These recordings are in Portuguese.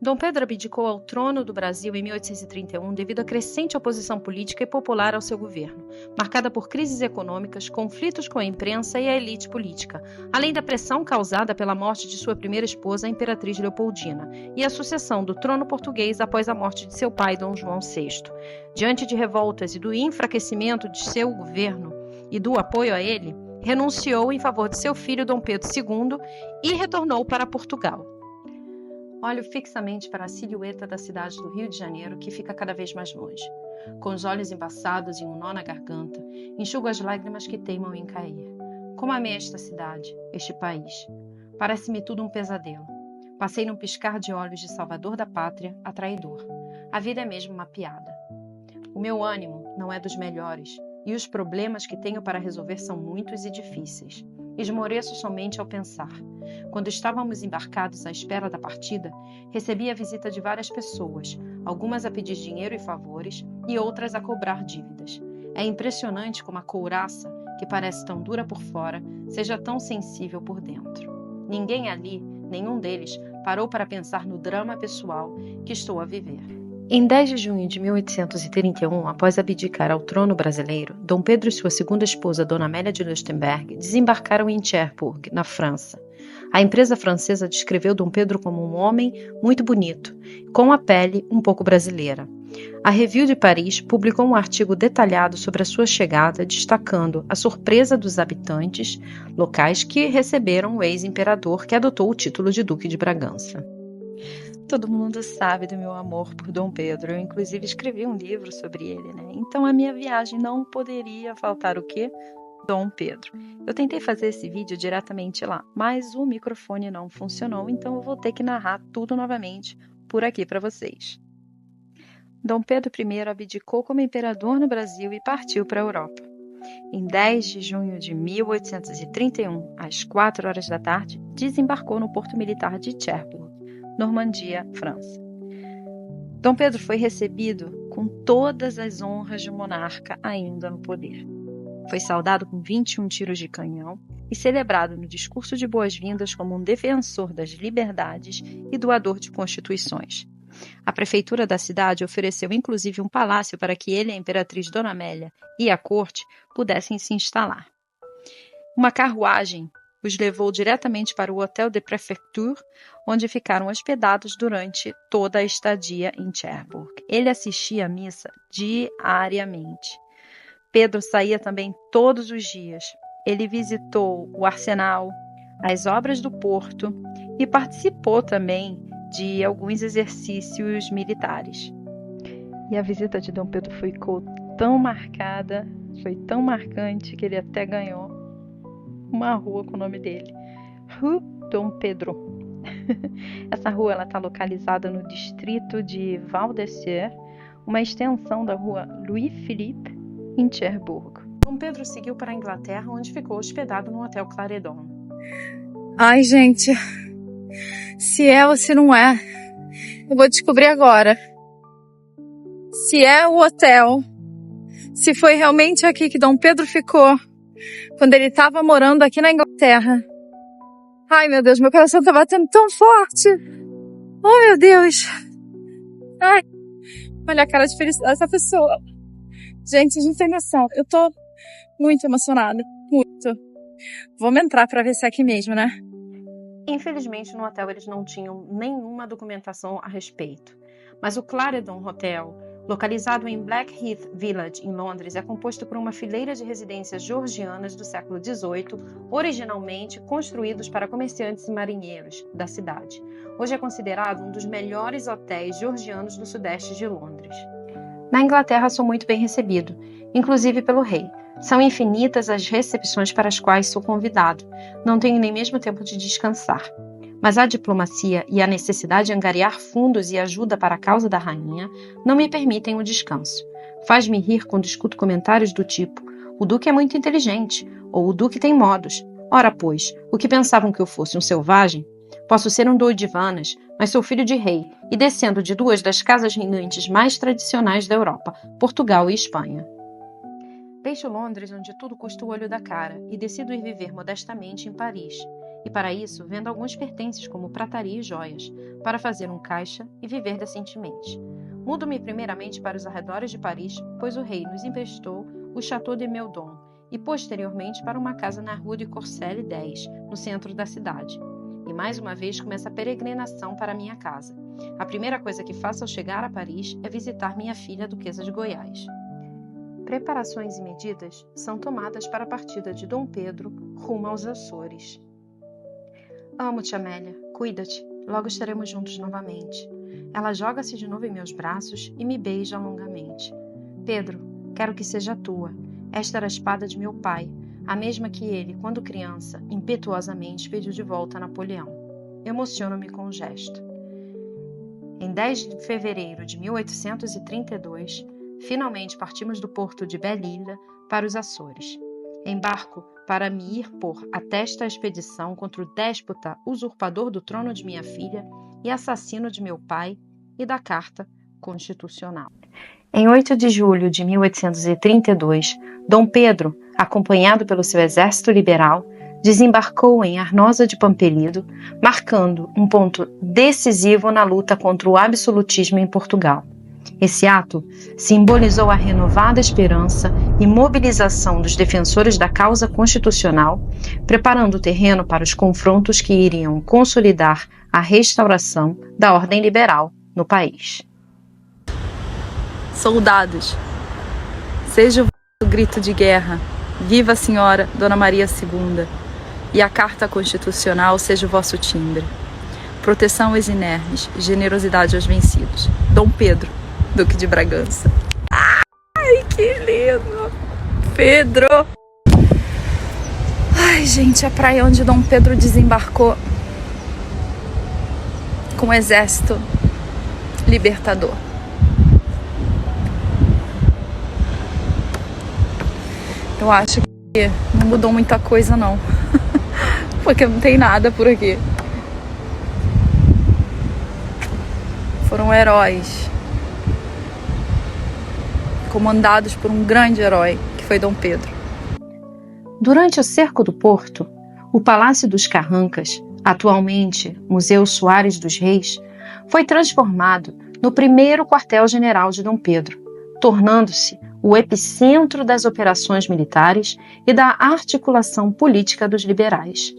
Dom Pedro abdicou ao trono do Brasil em 1831 devido à crescente oposição política e popular ao seu governo, marcada por crises econômicas, conflitos com a imprensa e a elite política, além da pressão causada pela morte de sua primeira esposa, a Imperatriz Leopoldina, e a sucessão do trono português após a morte de seu pai, Dom João VI. Diante de revoltas e do enfraquecimento de seu governo e do apoio a ele, renunciou em favor de seu filho Dom Pedro II e retornou para Portugal. Olho fixamente para a silhueta da cidade do Rio de Janeiro, que fica cada vez mais longe. Com os olhos embaçados e um nó na garganta, enxugo as lágrimas que teimam em cair. Como amei esta cidade, este país. Parece-me tudo um pesadelo. Passei num piscar de olhos de salvador da pátria a traidor. A vida é mesmo uma piada. O meu ânimo não é dos melhores, e os problemas que tenho para resolver são muitos e difíceis. Esmoreço somente ao pensar. Quando estávamos embarcados à espera da partida, recebi a visita de várias pessoas, algumas a pedir dinheiro e favores e outras a cobrar dívidas. É impressionante como a couraça, que parece tão dura por fora, seja tão sensível por dentro. Ninguém ali, nenhum deles, parou para pensar no drama pessoal que estou a viver. Em 10 de junho de 1831, após abdicar ao trono brasileiro, Dom Pedro e sua segunda esposa, Dona Amélia de Leuchtenberg, desembarcaram em Cherbourg, na França. A imprensa francesa descreveu Dom Pedro como um homem muito bonito, com a pele um pouco brasileira. A Revue de Paris publicou um artigo detalhado sobre a sua chegada, destacando a surpresa dos habitantes locais que receberam o ex-imperador que adotou o título de Duque de Bragança. Todo mundo sabe do meu amor por Dom Pedro. Eu, inclusive, escrevi um livro sobre ele, né? Então, a minha viagem não poderia faltar o quê? Dom Pedro. Eu tentei fazer esse vídeo diretamente lá, mas o microfone não funcionou, então eu vou ter que narrar tudo novamente por aqui para vocês. Dom Pedro I abdicou como imperador no Brasil e partiu para a Europa. Em 10 de junho de 1831, às 4 horas da tarde, desembarcou no porto militar de Cherbourg, Normandia, França. Dom Pedro foi recebido com todas as honras de um monarca ainda no poder. Foi saudado com 21 tiros de canhão e celebrado no discurso de boas-vindas como um defensor das liberdades e doador de constituições. A prefeitura da cidade ofereceu inclusive um palácio para que ele, a imperatriz Dona Amélia e a corte pudessem se instalar. Uma carruagem os levou diretamente para o Hotel de Préfecture, onde ficaram hospedados durante toda a estadia em Cherbourg. Ele assistia à missa diariamente. Pedro saía também todos os dias. Ele visitou o arsenal, as obras do porto e participou também de alguns exercícios militares. E a visita de Dom Pedro ficou tão marcada, foi tão marcante, que ele até ganhou uma rua com o nome dele, Rue Dom Pedro. Essa rua está localizada no distrito de Val-de-Suer, uma extensão da rua Louis-Philippe, em Cherbourg. Dom Pedro seguiu para a Inglaterra, onde ficou hospedado no Hotel Clarendon. Ai, gente, se é ou se não é, eu vou descobrir agora. Se é o hotel, se foi realmente aqui que Dom Pedro ficou quando ele estava morando aqui na Inglaterra. Ai, meu Deus, meu coração tá batendo tão forte. Oh, meu Deus. Ai, olha a cara de felicidade dessa pessoa. Gente, a gente tem noção. Eu tô muito emocionada. Muito. Vamos entrar pra ver se é aqui mesmo, né? Infelizmente, no hotel eles não tinham nenhuma documentação a respeito. Mas o Clarendon Hotel, localizado em Blackheath Village, em Londres, é composto por uma fileira de residências georgianas do século XVIII, originalmente construídos para comerciantes e marinheiros da cidade. Hoje é considerado um dos melhores hotéis georgianos do sudeste de Londres. Na Inglaterra sou muito bem recebido, inclusive pelo rei. São infinitas as recepções para as quais sou convidado. Não tenho nem mesmo tempo de descansar. Mas a diplomacia e a necessidade de angariar fundos e ajuda para a causa da rainha não me permitem o descanso. Faz-me rir quando escuto comentários do tipo: o duque é muito inteligente, ou o duque tem modos. Ora, pois, o que pensavam que eu fosse um selvagem? Posso ser um doidivanas, mas sou filho de rei e descendo de duas das casas reinantes mais tradicionais da Europa, Portugal e Espanha. Deixo Londres, onde tudo custa o olho da cara, e decido ir viver modestamente em Paris. e para isso vendo alguns pertences como prataria e joias, para fazer um caixa e viver decentemente. Mudo-me primeiramente para os arredores de Paris, pois o rei nos emprestou o Château de Meudon, e posteriormente para uma casa na Rue de Courcelles 10, no centro da cidade. E mais uma vez começa a peregrinação para minha casa. A primeira coisa que faço ao chegar a Paris é visitar minha filha, Duquesa de Goiás. Preparações e medidas são tomadas para a partida de Dom Pedro rumo aos Açores. Amo-te, Amélia. Cuida-te. Logo estaremos juntos novamente. Ela joga-se de novo em meus braços e me beija longamente. Pedro, quero que seja tua. Esta era a espada de meu pai, a mesma que ele, quando criança, impetuosamente pediu de volta a Napoleão. Emociono-me com o gesto. Em 10 de fevereiro de 1832, finalmente partimos do porto de Belle-Île para os Açores. Embarco para me ir pôr a testa a expedição contra o déspota usurpador do trono de minha filha e assassino de meu pai e da Carta Constitucional. Em 8 de julho de 1832, Dom Pedro, acompanhado pelo seu exército liberal, desembarcou em Arnosa de Pampelido, marcando um ponto decisivo na luta contra o absolutismo em Portugal. Esse ato simbolizou a renovada esperança e mobilização dos defensores da causa constitucional, preparando o terreno para os confrontos que iriam consolidar a restauração da ordem liberal no país. Soldados, seja o vosso grito de guerra, viva a Senhora Dona Maria II, e a Carta Constitucional seja o vosso timbre. Proteção aos inermes, generosidade aos vencidos. Dom Pedro, Duque de Bragança. Ai, que lindo! Pedro! Ai, gente, a praia onde Dom Pedro desembarcou com o exército libertador. Eu acho que não mudou muita coisa, não. Porque não tem nada por aqui. Foram heróis, comandados por um grande herói, que foi Dom Pedro. Durante o cerco do Porto, o Palácio dos Carrancas, atualmente Museu Soares dos Reis, foi transformado no primeiro quartel-general de Dom Pedro, tornando-se o epicentro das operações militares e da articulação política dos liberais.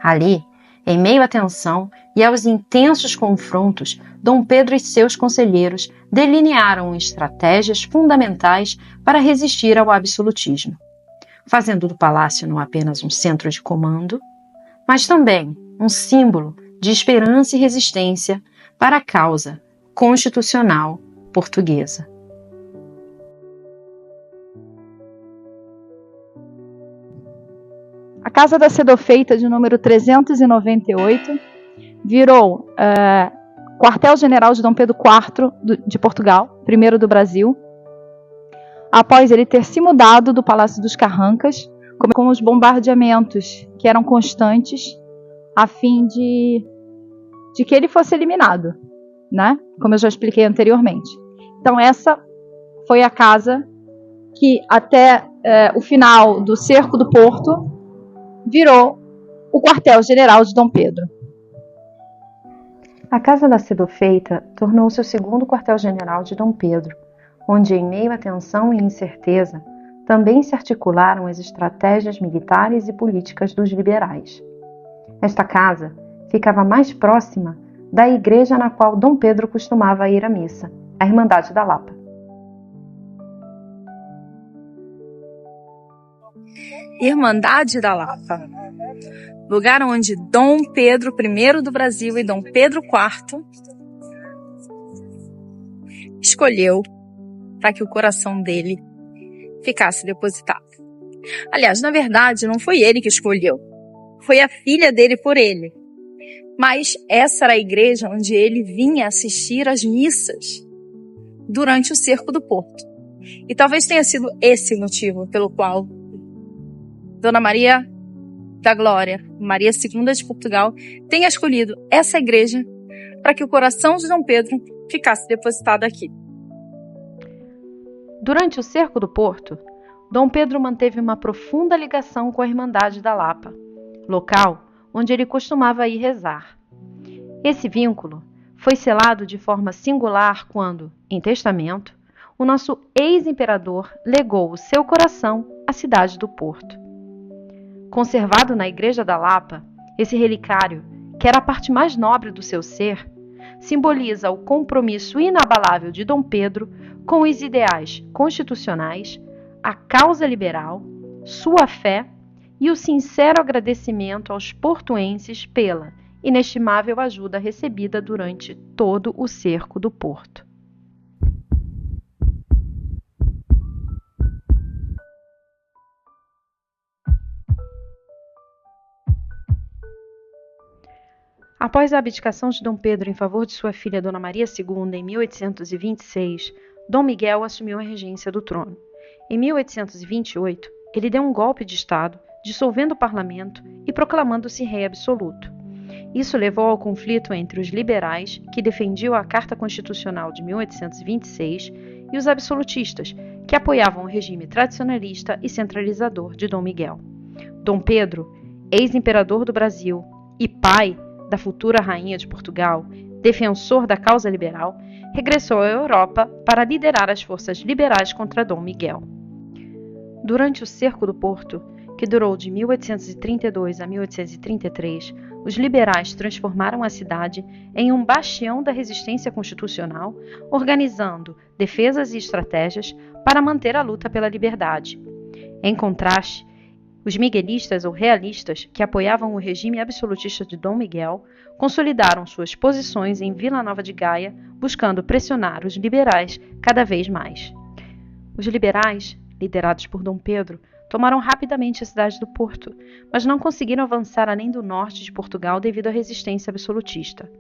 Ali, em meio à tensão e aos intensos confrontos, Dom Pedro e seus conselheiros delinearam estratégias fundamentais para resistir ao absolutismo, fazendo do palácio não apenas um centro de comando, mas também um símbolo de esperança e resistência para a causa constitucional portuguesa. A Casa da Sedofeita, de número 398, virou quartel-general de Dom Pedro IV de Portugal, primeiro do Brasil, após ele ter se mudado do Palácio dos Carrancas, com os bombardeamentos que eram constantes, a fim de que ele fosse eliminado, né? Como eu já expliquei anteriormente. Então essa foi a casa que até o final do cerco do Porto virou o quartel-general de Dom Pedro. A Casa da Sedofeita tornou-se o segundo quartel-general de Dom Pedro, onde, em meio à tensão e incerteza, também se articularam as estratégias militares e políticas dos liberais. Esta casa ficava mais próxima da igreja na qual Dom Pedro costumava ir à missa, a Irmandade da Lapa. Irmandade da Lapa, lugar onde Dom Pedro I do Brasil e Dom Pedro IV escolheu para que o coração dele ficasse depositado. Aliás, na verdade, não foi ele que escolheu, foi a filha dele por ele. Mas essa era a igreja onde ele vinha assistir às missas durante o cerco do Porto. E talvez tenha sido esse o motivo pelo qual Dona Maria da Glória, Maria II de Portugal, tenha escolhido essa igreja para que o coração de Dom Pedro ficasse depositado aqui. Durante o cerco do Porto, Dom Pedro manteve uma profunda ligação com a Irmandade da Lapa, local onde ele costumava ir rezar. Esse vínculo foi selado de forma singular quando, em testamento, o nosso ex-imperador legou o seu coração à cidade do Porto. Conservado na Igreja da Lapa, esse relicário, que era a parte mais nobre do seu ser, simboliza o compromisso inabalável de Dom Pedro com os ideais constitucionais, a causa liberal, sua fé e o sincero agradecimento aos portuenses pela inestimável ajuda recebida durante todo o cerco do Porto. Após a abdicação de Dom Pedro em favor de sua filha Dona Maria II, em 1826, Dom Miguel assumiu a regência do trono. Em 1828, ele deu um golpe de Estado, dissolvendo o parlamento e proclamando-se rei absoluto. Isso levou ao conflito entre os liberais, que defendiam a Carta Constitucional de 1826, e os absolutistas, que apoiavam o regime tradicionalista e centralizador de Dom Miguel. Dom Pedro, ex-imperador do Brasil e pai da futura rainha de Portugal, defensor da causa liberal, regressou à Europa para liderar as forças liberais contra Dom Miguel. Durante o cerco do Porto, que durou de 1832 a 1833, os liberais transformaram a cidade em um bastião da resistência constitucional, organizando defesas e estratégias para manter a luta pela liberdade. Em contraste, os miguelistas ou realistas, que apoiavam o regime absolutista de Dom Miguel, consolidaram suas posições em Vila Nova de Gaia, buscando pressionar os liberais cada vez mais. Os liberais, liderados por Dom Pedro, tomaram rapidamente a cidade do Porto, mas não conseguiram avançar além do norte de Portugal devido à resistência absolutista.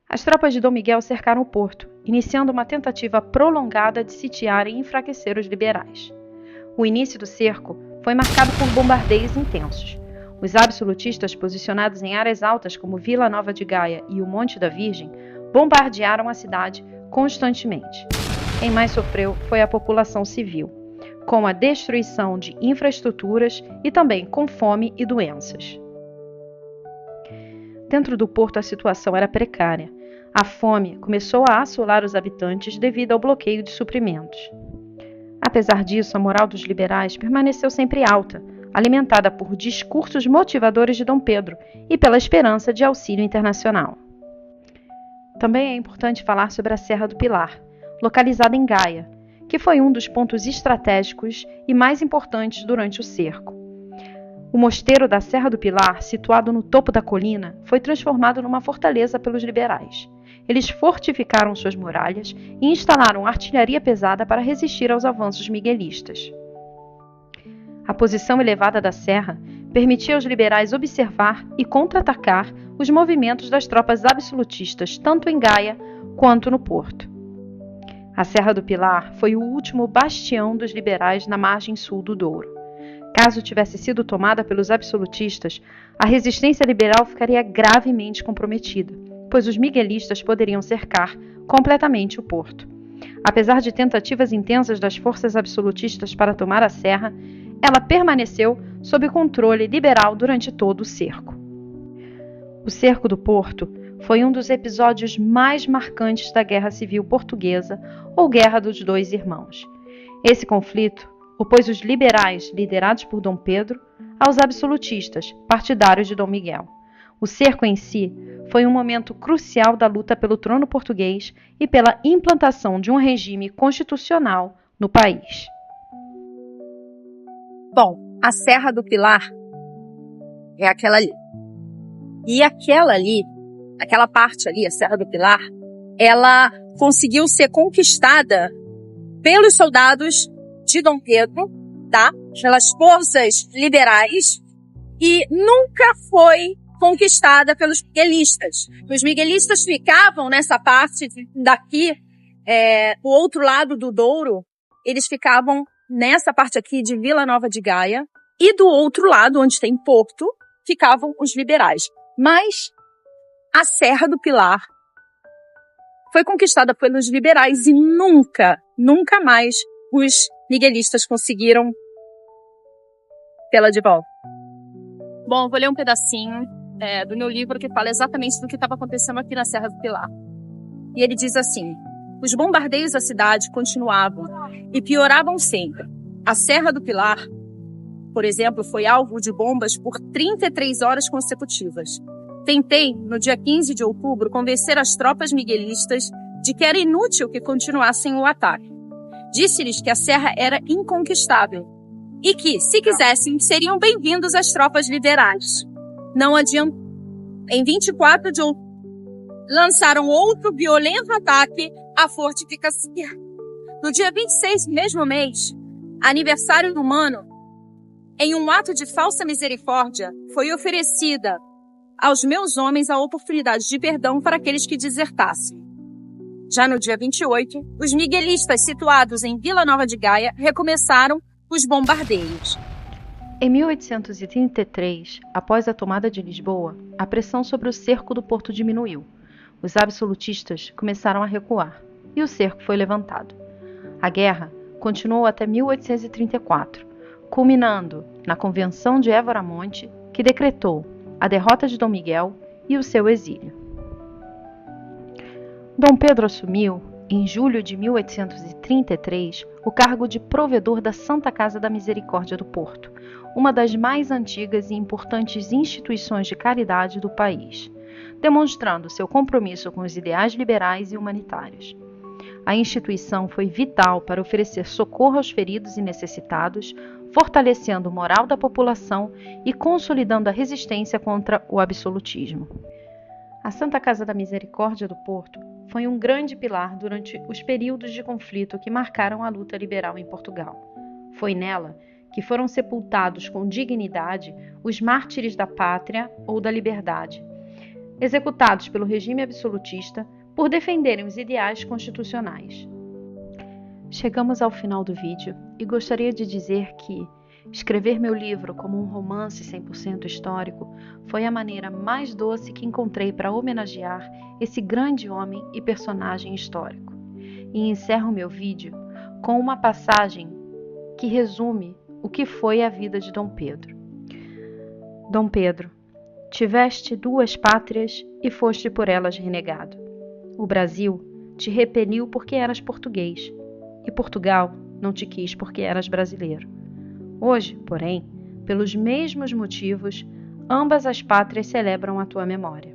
As tropas de Dom Miguel cercaram o Porto, iniciando uma tentativa prolongada de sitiar e enfraquecer os liberais. O início do cerco foi marcado por bombardeios intensos. Os absolutistas, posicionados em áreas altas como Vila Nova de Gaia e o Monte da Virgem, bombardearam a cidade constantemente. Quem mais sofreu foi a população civil, com a destruição de infraestruturas e também com fome e doenças. Dentro do porto a situação era precária. A fome começou a assolar os habitantes devido ao bloqueio de suprimentos. Apesar disso, a moral dos liberais permaneceu sempre alta, alimentada por discursos motivadores de Dom Pedro e pela esperança de auxílio internacional. Também é importante falar sobre a Serra do Pilar, localizada em Gaia, que foi um dos pontos estratégicos e mais importantes durante o cerco. O mosteiro da Serra do Pilar, situado no topo da colina, foi transformado numa fortaleza pelos liberais. Eles fortificaram suas muralhas e instalaram artilharia pesada para resistir aos avanços miguelistas. A posição elevada da serra permitia aos liberais observar e contra-atacar os movimentos das tropas absolutistas, tanto em Gaia quanto no Porto. A Serra do Pilar foi o último bastião dos liberais na margem sul do Douro. Caso tivesse sido tomada pelos absolutistas, a resistência liberal ficaria gravemente comprometida, pois os miguelistas poderiam cercar completamente o porto. Apesar de tentativas intensas das forças absolutistas para tomar a serra, ela permaneceu sob controle liberal durante todo o cerco. O cerco do Porto foi um dos episódios mais marcantes da Guerra Civil Portuguesa ou Guerra dos Dois Irmãos. Esse conflito opôs os liberais, liderados por Dom Pedro, aos absolutistas, partidários de Dom Miguel. O cerco em si foi um momento crucial da luta pelo trono português e pela implantação de um regime constitucional no país. Bom, a Serra do Pilar é aquela ali. E aquela ali, aquela parte ali, a Serra do Pilar, ela conseguiu ser conquistada pelos soldados de Dom Pedro, tá? Pelas forças liberais, e nunca foi conquistada pelos miguelistas. Os miguelistas ficavam nessa parte daqui, do outro lado do Douro, eles ficavam nessa parte aqui de Vila Nova de Gaia, e do outro lado, onde tem Porto, ficavam os liberais. Mas a Serra do Pilar foi conquistada pelos liberais e nunca mais os miguelistas conseguiram tê-la de volta. Bom, eu vou ler um pedacinho do meu livro que fala exatamente do que estava acontecendo aqui na Serra do Pilar. E ele diz assim: os bombardeios à cidade continuavam e pioravam sempre. A Serra do Pilar, por exemplo, foi alvo de bombas por 33 horas consecutivas. Tentei, no dia 15 de outubro, convencer as tropas miguelistas de que era inútil que continuassem o ataque. Disse-lhes que a serra era inconquistável e que, se quisessem, seriam bem-vindos as tropas liberais. Não adiantou. Em 24 de outubro, lançaram outro violento ataque à fortificação. No dia 26 do mesmo mês, aniversário do Mano, em um ato de falsa misericórdia, foi oferecida aos meus homens a oportunidade de perdão para aqueles que desertassem. Já no dia 28, os miguelistas situados em Vila Nova de Gaia recomeçaram os bombardeios. Em 1833, após a tomada de Lisboa, a pressão sobre o cerco do porto diminuiu. Os absolutistas começaram a recuar e o cerco foi levantado. A guerra continuou até 1834, culminando na Convenção de Évora Monte, que decretou a derrota de Dom Miguel e o seu exílio. Dom Pedro assumiu, em julho de 1833, o cargo de provedor da Santa Casa da Misericórdia do Porto, uma das mais antigas e importantes instituições de caridade do país, demonstrando seu compromisso com os ideais liberais e humanitários. A instituição foi vital para oferecer socorro aos feridos e necessitados, fortalecendo o moral da população e consolidando a resistência contra o absolutismo. A Santa Casa da Misericórdia do Porto foi um grande pilar durante os períodos de conflito que marcaram a luta liberal em Portugal. Foi nela que foram sepultados com dignidade os mártires da pátria ou da liberdade, executados pelo regime absolutista por defenderem os ideais constitucionais. Chegamos ao final do vídeo e gostaria de dizer que escrever meu livro como um romance 100% histórico foi a maneira mais doce que encontrei para homenagear esse grande homem e personagem histórico. E encerro meu vídeo com uma passagem que resume o que foi a vida de Dom Pedro. Dom Pedro, tiveste duas pátrias e foste por elas renegado. O Brasil te repeliu porque eras português, e Portugal não te quis porque eras brasileiro. Hoje, porém, pelos mesmos motivos, ambas as pátrias celebram a tua memória.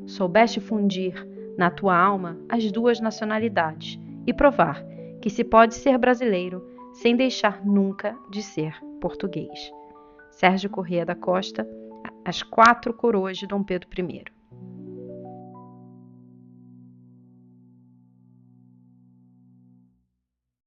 Soubeste fundir na tua alma as duas nacionalidades e provar que se pode ser brasileiro sem deixar nunca de ser português. Sérgio Corrêa da Costa, As Quatro Coroas de Dom Pedro I.